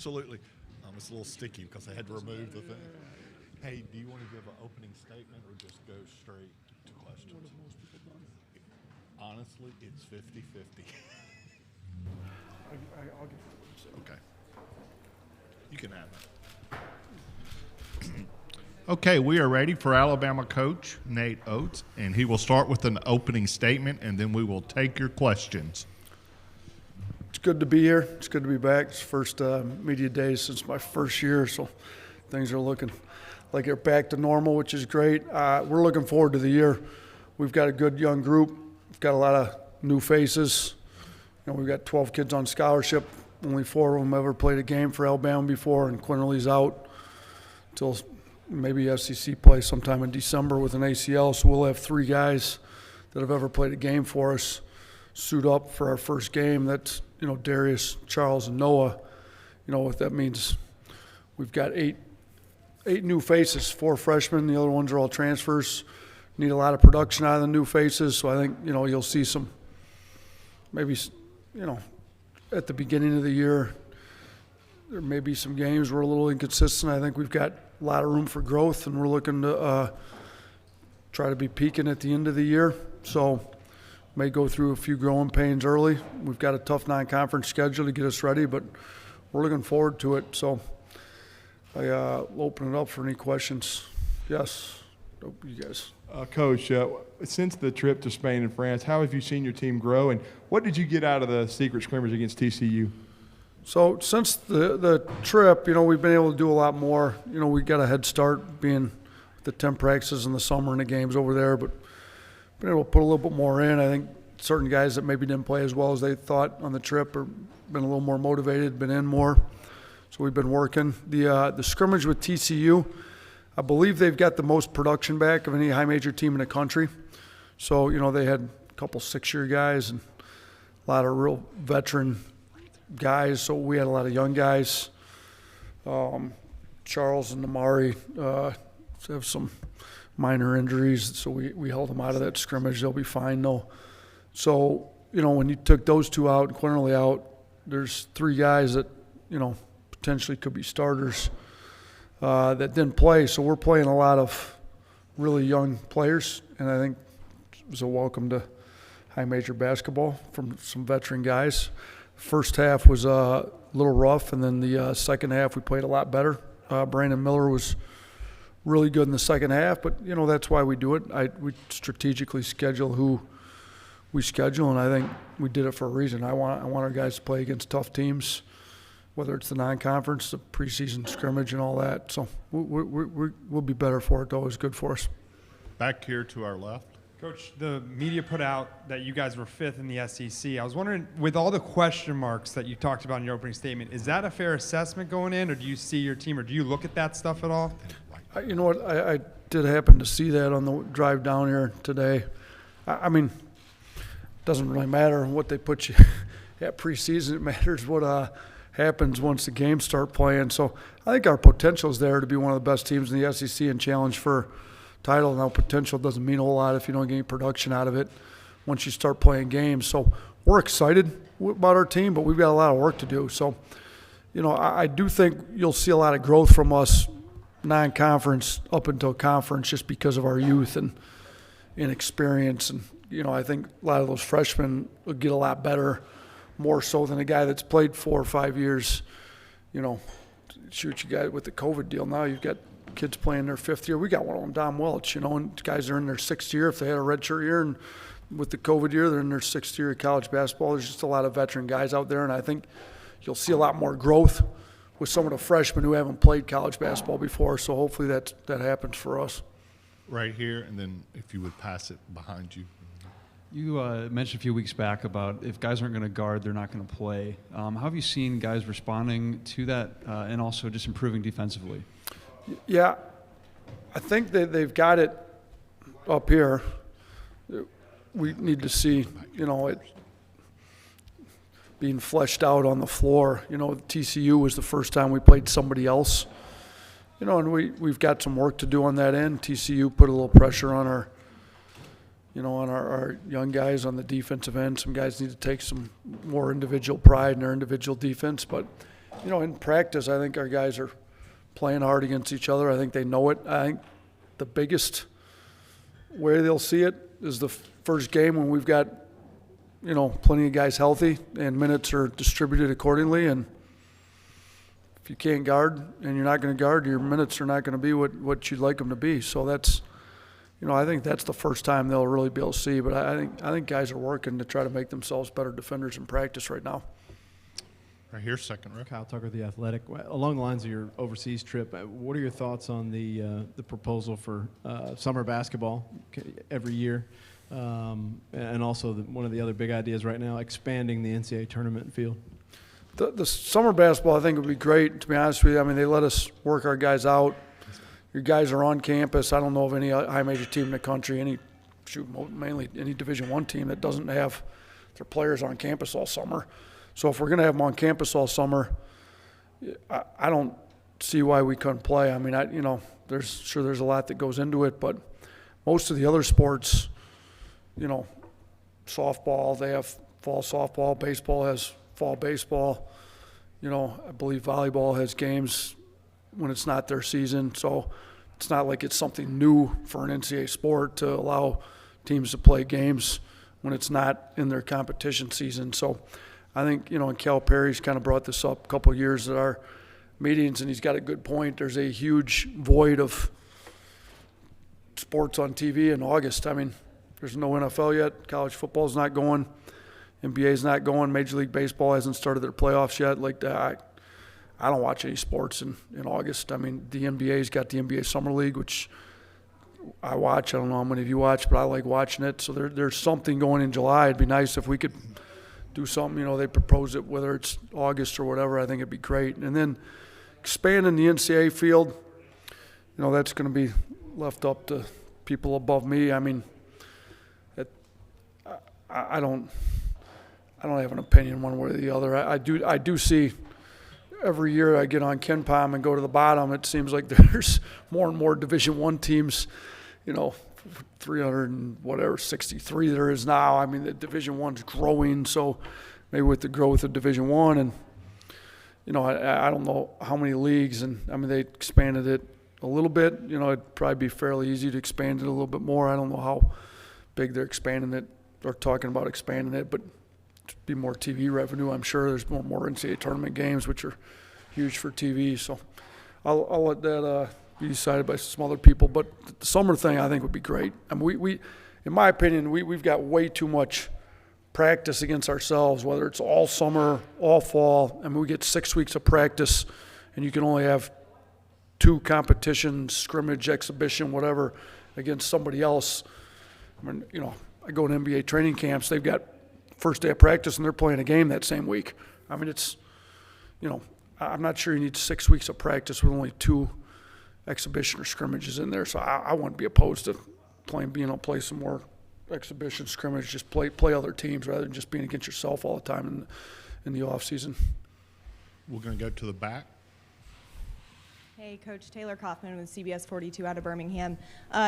Absolutely. It's a little sticky because I had to remove the thing. Hey, do you want to give an opening statement or just go straight to questions? What have most people done? Honestly, it's 50-50. I'll give it. Okay. You can have it. Okay, we are ready for Alabama coach Nate Oats, and he will start with an opening statement, and then we will take your questions. It's good to be here. It's good to be back. It's first media day since my first year, so things are looking like they're back to normal, which is great. We're looking forward to the year. We've got a good young group. We've got a lot of new faces. We've got 12 kids on scholarship. Only 4 of them ever played a game for Alabama before, and Quinterly's out until maybe SEC play sometime in December with an ACL. So we'll have 3 guys that have ever played a game for us suit up for our first game. That's Darius, Charles, and Noah. What that means. We've got eight new faces, 4 freshmen. The other ones are all transfers. Need a lot of production out of the new faces. So I think you'll see some maybe at the beginning of the year there may be some games we're a little inconsistent. I think we've got a lot of room for growth, and we're looking to try to be peaking at the end of the year. So may go through a few growing pains early. We've got a tough non-conference schedule to get us ready, but we're looking forward to it. So I'll open it up for any questions. Yes, you guys. Coach, since the trip to Spain and France, how have you seen your team grow, and what did you get out of the secret scrimmage against TCU? So since the trip, we've been able to do a lot more. We got a head start being the 10 practices in the summer and the games over there, but been able to put a little bit more in. I think certain guys that maybe didn't play as well as they thought on the trip are been a little more motivated, been in more. So we've been working. The scrimmage with TCU, I believe they've got the most production back of any high major team in the country. So, they had a couple 6-year guys and a lot of real veteran guys. So we had a lot of young guys. Charles and Amari have some minor injuries, so we held them out of that scrimmage. They'll be fine, though. So, when you took those 2 out and Quinterly out, there's 3 guys that, potentially could be starters that didn't play. So we're playing a lot of really young players, and I think it was a welcome to high major basketball from some veteran guys. First half was a little rough, and then the second half we played a lot better. Brandon Miller was really good in the second half, but that's why we do it. We strategically schedule who we schedule, and I think we did it for a reason. I want our guys to play against tough teams, whether it's the non-conference, the preseason scrimmage, and all that. So we'll be better for it, though. It's good for us. Back here to our left. Coach, the media put out that you guys were 5th in the SEC. I was wondering, with all the question marks that you talked about in your opening statement, is that a fair assessment going in, or do you see your team, or do you look at that stuff at all? You know what? I did happen to see that on the drive down here today. I mean, it doesn't really matter what they put you at preseason. It matters what happens once the games start playing. So I think our potential is there to be one of the best teams in the SEC and challenge for title. Now, potential doesn't mean a whole lot if you don't get any production out of it once you start playing games. So we're excited about our team, but we've got a lot of work to do. So, I do think you'll see a lot of growth from us non-conference up until conference just because of our youth and inexperience. And, I think a lot of those freshmen will get a lot better, more so than a guy that's played 4 or 5 years. Shoot, you got with the COVID deal now, you've got kids playing their 5th year. We got one of them, Dom Welch, and guys are in their 6th year. If they had a redshirt year, and with the COVID year, they're in their 6th year of college basketball. There's just a lot of veteran guys out there, and I think you'll see a lot more growth with some of the freshmen who haven't played college basketball before. So hopefully that happens for us. Right here, and then if you would pass it behind you. You mentioned a few weeks back about if guys aren't going to guard, they're not going to play. How have you seen guys responding to that and also just improving defensively? Yeah, I think that they've got it up here. We need to see, it being fleshed out on the floor. TCU was the first time we played somebody else. And we've got some work to do on that end. TCU put a little pressure on our young guys on the defensive end. Some guys need to take some more individual pride in their individual defense. But In practice, I think our guys are playing hard against each other. I think they know it. I think the biggest way they'll see it is the first game when we've got, plenty of guys healthy and minutes are distributed accordingly. And if you can't guard and you're not going to guard, your minutes are not going to be what you'd like them to be. So that's, I think that's the first time they'll really be able to see. But I think guys are working to try to make themselves better defenders in practice right now. Right here, second row. Kyle Tucker, The Athletic. Along the lines of your overseas trip, what are your thoughts on the proposal for summer basketball every year, and also one of the other big ideas right now, expanding the NCAA tournament field? The summer basketball, I think, would be great, to be honest with you. I mean, they let us work our guys out. Your guys are on campus. I don't know of any high major team in the country, mainly any Division I team that doesn't have their players on campus all summer. So if we're going to have them on campus all summer, I don't see why we couldn't play. I mean, there's a lot that goes into it, but most of the other sports, softball, they have fall softball, baseball has fall baseball. I believe volleyball has games when it's not their season. So it's not like it's something new for an NCAA sport to allow teams to play games when it's not in their competition season. So I think, and Cal Perry's kind of brought this up a couple of years at our meetings, and he's got a good point. There's a huge void of sports on TV in August. I mean, there's no NFL yet. College football's not going. NBA's not going. Major League Baseball hasn't started their playoffs yet. Like that, I don't watch any sports in August. I mean, the NBA's got the NBA Summer League, which I watch. I don't know how many of you watch, but I like watching it. So there's something going in July. It'd be nice if we could do something. They propose it, whether it's August or whatever. I think it'd be great. And then expanding the NCAA field, that's going to be left up to people above me. I mean, I don't have an opinion one way or the other. I do see every year I get on KenPom and go to the bottom, it seems like there's more and more Division I teams, 300 and whatever, 63 there is now. I mean, the Division I's growing, so maybe with the growth of Division I, and I don't know how many leagues, and I mean they expanded it a little bit. It'd probably be fairly easy to expand it a little bit more. I don't know how big they're expanding it or talking about expanding it, but it'd be more TV revenue. I'm sure there's more NCAA tournament games, which are huge for TV. So I'll let that be decided by some other people. But the summer thing I think would be great. I mean, we in my opinion, we've got way too much practice against ourselves, whether it's all summer, all fall. I mean, we get 6 weeks of practice, and you can only have 2 competitions, scrimmage, exhibition, whatever, against somebody else. I mean, I go to NBA training camps. They've got first day of practice, and they're playing a game that same week. I mean, it's, I'm not sure you need 6 weeks of practice with only 2 exhibition or scrimmages in there. So I wouldn't be opposed to play some more exhibition scrimmage, just play other teams rather than just being against yourself all the time in the off season. We're going to go to the back. Hey, Coach Taylor Kaufman with CBS 42 out of Birmingham.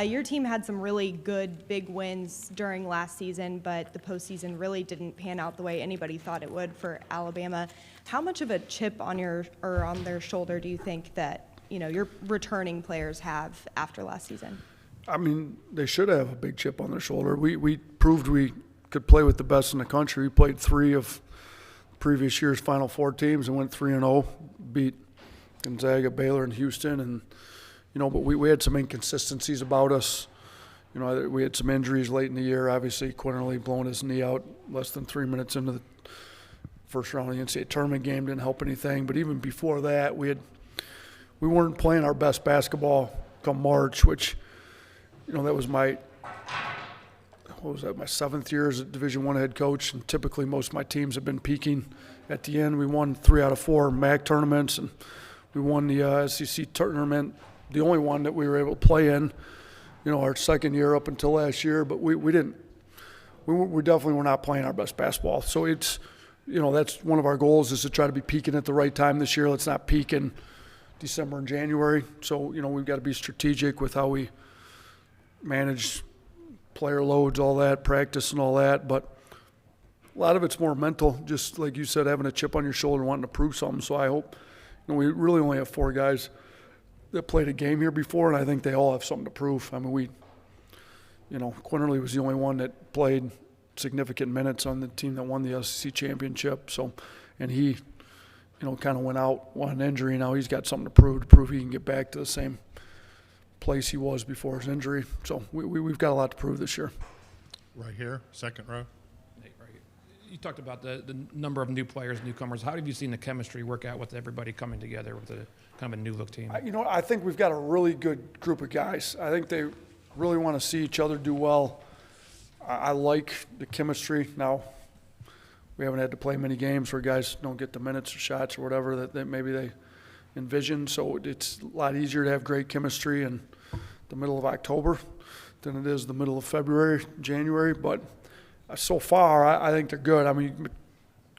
Your team had some really good big wins during last season, but the postseason really didn't pan out the way anybody thought it would for Alabama. How much of a chip on their shoulder do you think that your returning players have after last season? I mean, they should have a big chip on their shoulder. We proved we could play with the best in the country. We played 3 of previous year's Final Four teams and went 3-0, beat Gonzaga, Baylor, and Houston, and but we had some inconsistencies about us. We had some injuries late in the year. Obviously, Quinterly blowing his knee out less than 3 minutes into the first round of the NCAA tournament game didn't help anything. But even before that, we weren't playing our best basketball come March, which that was my 7th year as a Division I head coach, and typically most of my teams have been peaking at the end. We won 3 out of 4 MAC tournaments, and we won the SEC tournament, the only one that we were able to play in, our second year up until last year. But we definitely were not playing our best basketball. So it's, that's one of our goals, is to try to be peaking at the right time this year. Let's not peak in December and January. So, we've got to be strategic with how we manage player loads, all that, practice and all that. But lot of it's more mental, just like you said, having a chip on your shoulder, wanting to prove something. So I hope, we really only have 4 guys that played a game here before, and I think they all have something to prove. I mean, Quinterly was the only one that played significant minutes on the team that won the SEC championship. So, and he, kind of went out on an injury. Now he's got something to prove he can get back to the same place he was before his injury. So we've got a lot to prove this year. Right here, second row. Nate, right here. You talked about the number of new players, newcomers. How have you seen the chemistry work out with everybody coming together with a kind of a new look team? I think we've got a really good group of guys. I think they really want to see each other do well. I like the chemistry. Now, we haven't had to play many games where guys don't get the minutes or shots or whatever that maybe they envision. So it's a lot easier to have great chemistry in the middle of October than it is the middle of February, January. But so far, I think they're good. I mean,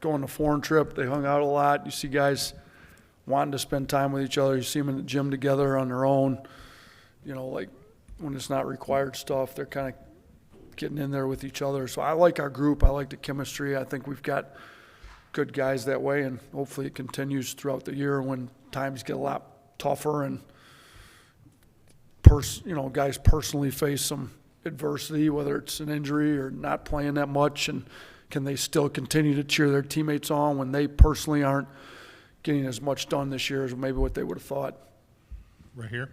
going on a foreign trip, they hung out a lot. You see guys wanting to spend time with each other. You see them in the gym together on their own. Like when it's not required stuff, they're kind of getting in there with each other. So I like our group. I like the chemistry. I think we've got good guys that way, and hopefully it continues throughout the year when times get a lot tougher and guys personally face some adversity, whether it's an injury or not playing that much, and can they still continue to cheer their teammates on when they personally aren't getting as much done this year as maybe what they would have thought. Right here.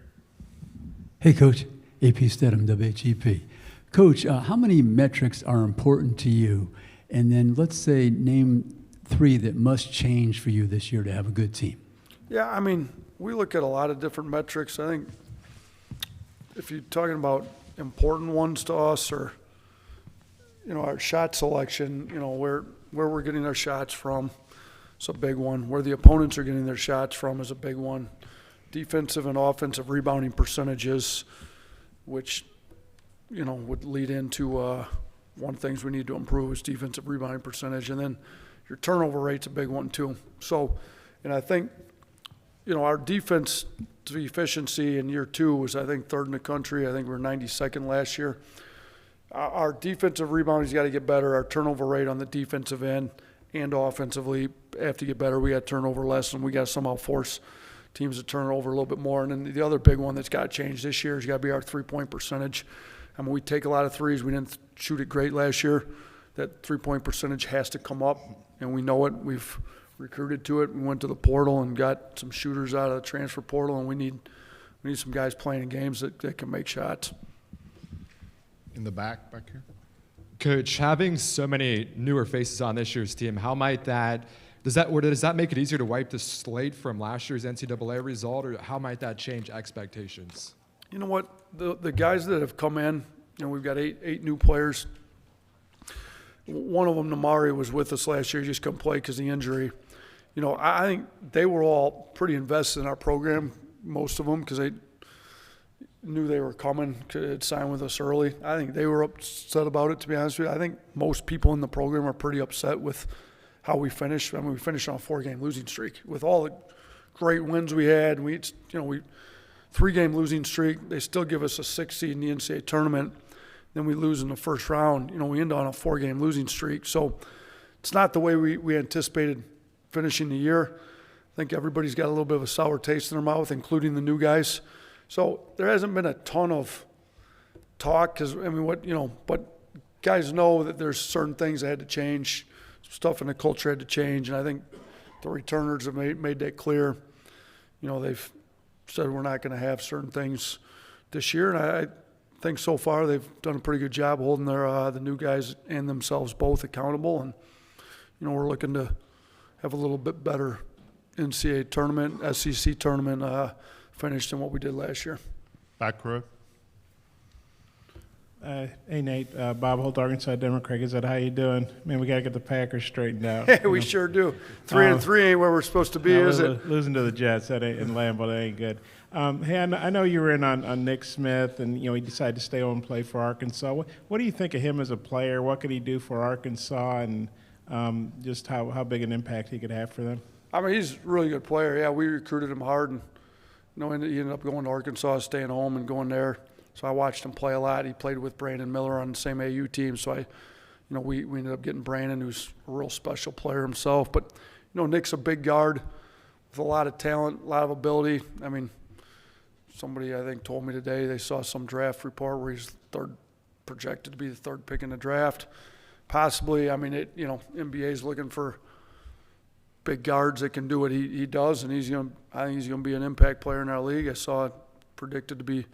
Hey, Coach. AP Stedham, WHEP. Coach, how many metrics are important to you? And then let's say name 3 that must change for you this year to have a good team. Yeah, I mean, we look at a lot of different metrics. I think if you're talking about important ones to us, or our shot selection, where we're getting our shots from, it's a big one. Where the opponents are getting their shots from is a big one. Defensive and offensive rebounding percentages, which would lead into one of the things we need to improve is defensive rebounding percentage, and then your turnover rate's a big one too. So, and I think our defense efficiency in year 2 was, I think, 3rd in the country. I think we were 92nd last year. Our defensive rebounding's got to get better. Our turnover rate on the defensive end and offensively have to get better. We got turnover less, and we got to somehow force teams to turn it over a little bit more. And then the other big one that's got to change this year has got to be our three-point percentage. I mean, we take a lot of threes. We didn't shoot it great last year. That three-point percentage has to come up, and we know it. We've recruited to it. We went to the portal and got some shooters out of the transfer portal, and we need some guys playing in games that can make shots. In the back here. Coach, having so many newer faces on this year's team, how might does that make it easier to wipe the slate from last year's NCAA result, or how might that change expectations? You know what? The guys that have come in, we've got eight new players. One of them, Namari, was with us last year. He just couldn't play because of the injury. I think they were all pretty invested in our program, most of them, because they knew they were coming, could sign with us early. I think they were upset about it, to be honest with you. I think most people in the program are pretty upset with how we finished. I mean, we finished on a 4-game losing streak. With all the great wins we had, we 3-game losing streak. They still give us a 6 seed in the NCAA tournament. Then we lose in the first round. We end on a 4-game losing streak. So it's not the way we anticipated finishing the year. I think everybody's got a little bit of a sour taste in their mouth, including the new guys. So there hasn't been a ton of talk because, but guys know that there's certain things that had to change. Stuff in the culture had to change, and I think the returners have made that clear. They've said we're not going to have certain things this year, and I think so far they've done a pretty good job holding the new guys and themselves both accountable, and we're looking to have a little bit better NCAA tournament, SEC tournament finish than what we did last year. Back row. Hey, Nate. Bob Holt, Arkansas Democrat. Is that how you doing? Man, we got to get the Packers straightened out. Hey, we sure do. 3-3 ain't where we're supposed to be, is it? Losing to the Jets that ain't in Lambeau, that ain't good. Hey, I know you were in on Nick Smith, and he decided to stay on and play for Arkansas. What do you think of him as a player? What could he do for Arkansas, and just how big an impact he could have for them? I mean, he's a really good player. Yeah, we recruited him hard, and he ended up going to Arkansas, staying home and going there. So I watched him play a lot. He played with Brandon Miller on the same AU team, so I we ended up getting Brandon, who's a real special player himself. But, Nick's a big guard with a lot of talent, a lot of ability. I mean, somebody I think told me today they saw some draft report where he's projected to be the third pick in the draft. Possibly, I mean, NBA's looking for big guards that can do what he does, and I think he's going to be an impact player in our league. I saw it predicted to be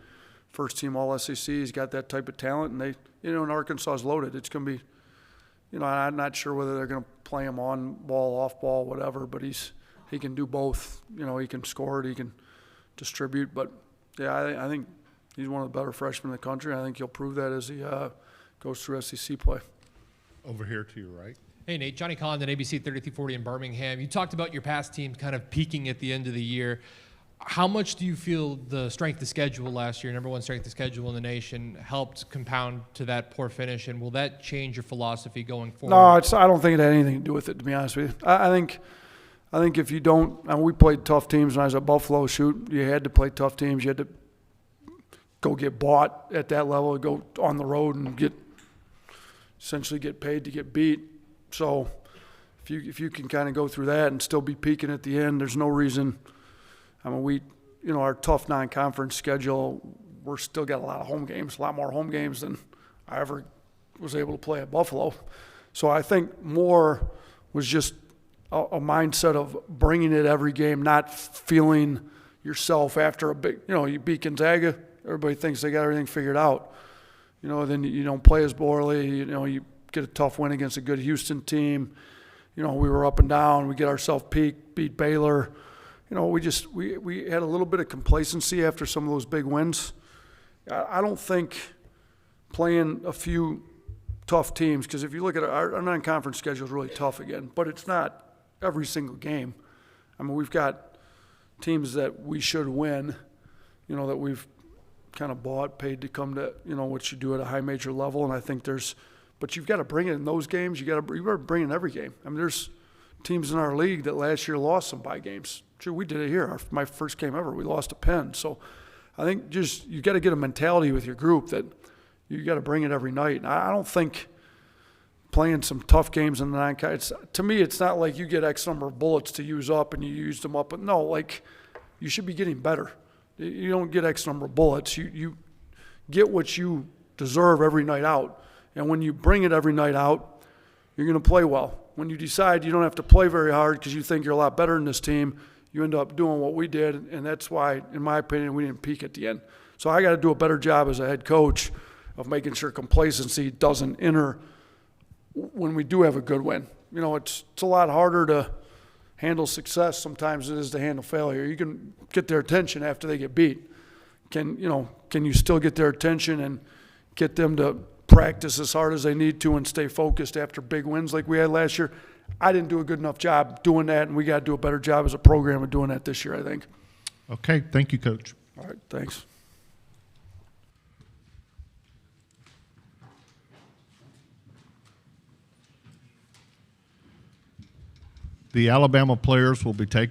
first team All SEC. He's got that type of talent, and and Arkansas is loaded. It's going to be, I'm not sure whether they're going to play him on ball, off ball, whatever, but he can do both. He can score it, he can distribute, but yeah, I think he's one of the better freshmen in the country. I think he'll prove that as he goes through SEC play. Over here to your right. Hey, Nate. Johnny Condon, ABC 3340 in Birmingham. You talked about your past teams kind of peaking at the end of the year. How much do you feel the strength of schedule last year, number one strength of schedule in the nation, helped compound to that poor finish? And will that change your philosophy going forward? No, I don't think it had anything to do with it, to be honest with you. I think if you don't, we played tough teams when I was at Buffalo. You had to play tough teams. You had to go get bought at that level, go on the road and essentially get paid to get beat. So if you can kind of go through that and still be peaking at the end, there's no reason. I mean, our tough non-conference schedule, we're still got a lot of home games, a lot more home games than I ever was able to play at Buffalo. So I think more was just a mindset of bringing it every game, not feeling yourself after a big, you beat Gonzaga, everybody thinks they got everything figured out. Then you don't play as poorly, you get a tough win against a good Houston team. We were up and down, we get ourselves peaked, beat Baylor. We had a little bit of complacency after some of those big wins. I don't think playing a few tough teams, because if you look at our non-conference schedule is really tough again, but it's not every single game. I mean, we've got teams that we should win, that we've kind of bought, paid to come to, what you do at a high major level. And I think but you've got to bring it in those games. You got to bring it in every game. I mean, there's teams in our league that last year lost some bye games. Sure, we did it here. My first game ever, we lost to Penn. So I think you got to get a mentality with your group that you got to bring it every night. And I don't think playing some tough games in the non-conference, to me, it's not like you get X number of bullets to use up and you use them up. But no, you should be getting better. You don't get X number of bullets. You get what you deserve every night out. And when you bring it every night out, you're going to play well. When you decide you don't have to play very hard because you think you're a lot better than this team, you end up doing what we did, and that's why, in my opinion, we didn't peak at the end. So I got to do a better job as a head coach of making sure complacency doesn't enter when we do have a good win. It's a lot harder to handle success sometimes than it is to handle failure. You can get their attention after they get beat. Can you still get their attention and get them to practice as hard as they need to and stay focused after big wins like we had last year? I didn't do a good enough job doing that, and we got to do a better job as a program of doing that this year, I think. Okay, thank you, Coach. All right, thanks. The Alabama players will be taking